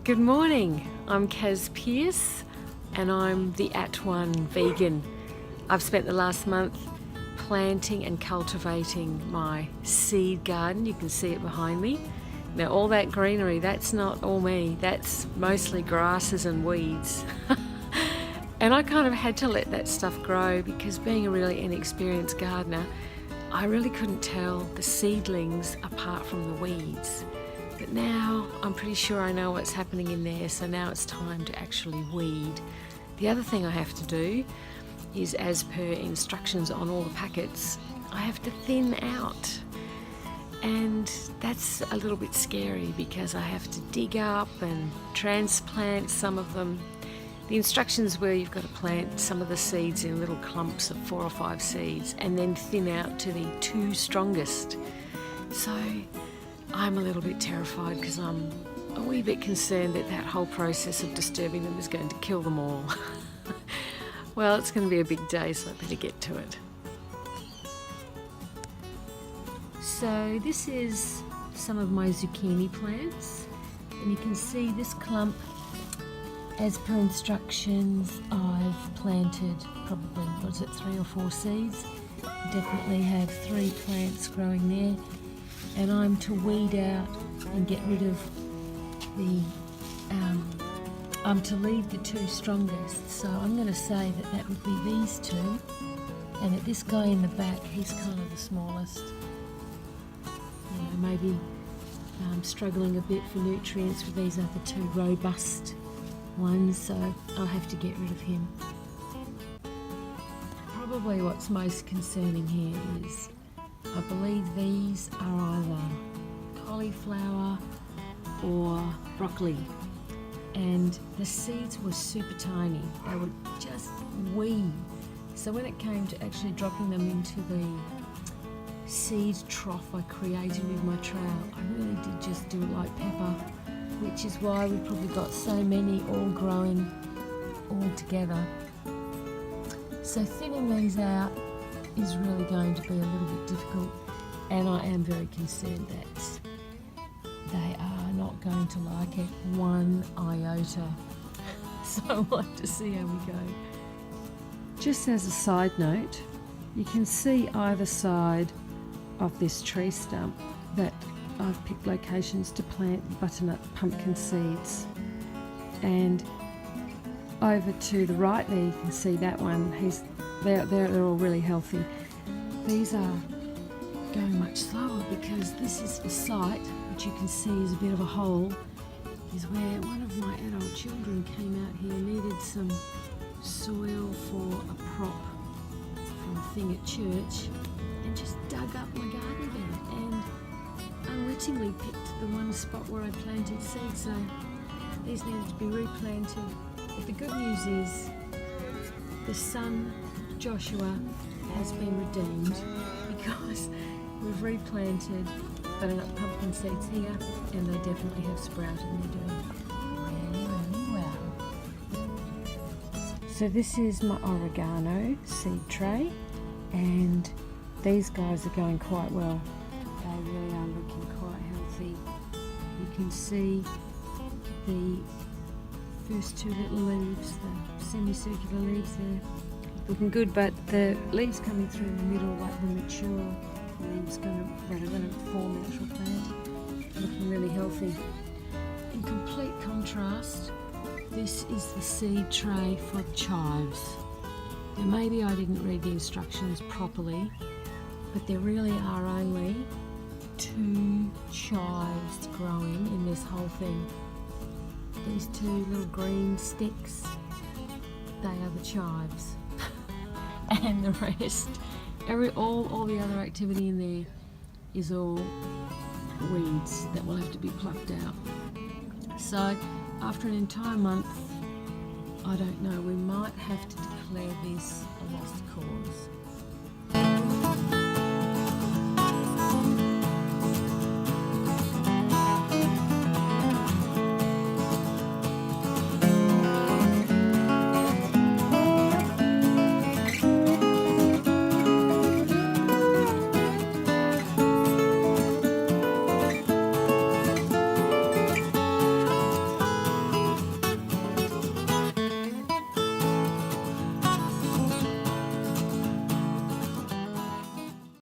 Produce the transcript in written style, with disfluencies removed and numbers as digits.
Good morning, I'm Kaz Pierce and I'm the @1 vegan. I've spent the last month planting and cultivating my seed garden. You can see it behind me. Now all that greenery, that's not all me, that's mostly grasses and weeds. And I kind of had to let that stuff grow because being a really inexperienced gardener, I really couldn't tell the seedlings apart from the weeds. But now I'm pretty sure I know what's happening in there, so now it's time to actually weed. The other thing I have to do is, as per instructions on all the packets, I have to thin out. And that's a little bit scary because I have to dig up and transplant some of them. The instructions were you've got to plant some of the seeds in little clumps of 4 or 5 seeds and then thin out to the 2 strongest. So I'm a little bit terrified because I'm a wee bit concerned that that whole process of disturbing them is going to kill them all. Well, it's going to be a big day, so I better get to it. So this is some of my zucchini plants, and you can see this clump, as per instructions, I've planted probably, 3 or 4 seeds. Definitely have 3 plants growing there. And I'm to weed out and get rid of the, I'm to leave the 2 strongest. So I'm going to say that that would be these 2. And that this guy in the back, he's kind of the smallest. You know, maybe struggling a bit for nutrients with these other 2 robust ones, so I'll have to get rid of him. Probably what's most concerning here is I believe these are either cauliflower or broccoli, and the seeds were super tiny. They were just wee. So when it came to actually dropping them into the seed trough I created with my trowel, I really did just do it like pepper, which is why we've probably got so many all growing all together. So thinning these out is really going to be a little bit difficult, and I am very concerned that they are not going to like it one iota. So I'll have to see how we go. Just as a side note, you can see either side of this tree stump that I've picked locations to plant butternut pumpkin seeds. And over to the right there, you can see that one. They're all really healthy. These are going much slower because this is the site, which you can see is a bit of a hole, is where one of my adult children came out here, needed some soil for a prop for a thing at church, and just dug up my garden bed and unwittingly picked the one spot where I planted seeds. So these needed to be replanted. But the good news is the son, Joshua, has been redeemed because we've replanted butternut pumpkin seeds here, and they definitely have sprouted and they're doing really well. So this is my oregano seed tray, and these guys are going quite well. They really are looking quite healthy. You can see the first 2 little leaves, the semicircular leaves there, looking good, but the leaves coming through in the middle, like the mature leaves that are going to form the actual plant, looking really healthy. In complete contrast, this is the seed tray for chives. Now maybe I didn't read the instructions properly, but there really are only 2 chives growing in this whole thing. These 2 little green sticks, they are the chives. And the rest, all the other activity in there is all weeds that will have to be plucked out. So after an entire month, I don't know, we might have to declare this a lost cause.